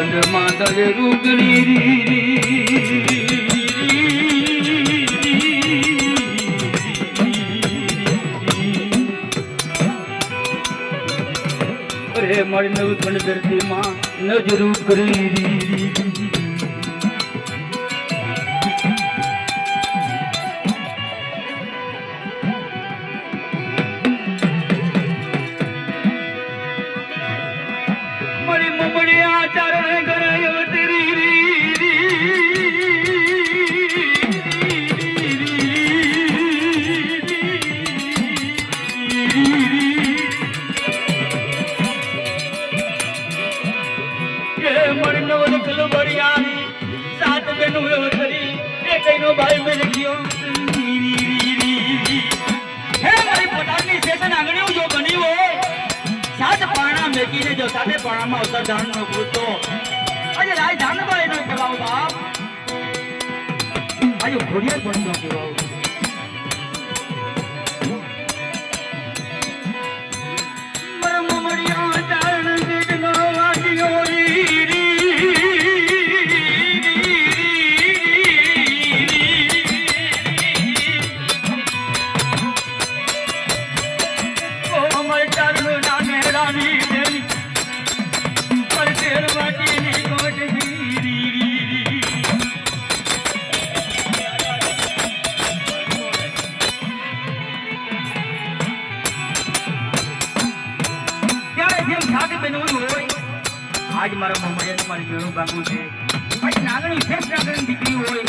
ખંડ માતા રૂગણી અરે મારી નવ ખંડ ધરતી માં નજરું કરી ભાઈ મેં લખ્યો હે મારી પોતાની સ્ટેશન આંગણીઓ જો બની હોય સાત પાણા મેકીને જો સાથે પાણામાં અવતાર ધારણ નો કૃતો આજે રાજધાન ભાઈ નો કહેવાવ બાપ આજે ઘોડિયાર પણ નો કહેવાવ आज मारा ममड़िया मारी बेणु बाबू छे भाई नागणी फेस नागणी दीकरी होय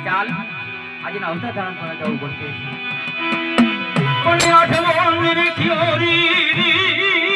चाल आज ना अवता धारण करवा जाऊ પડશે कोने आठलो निरखियो री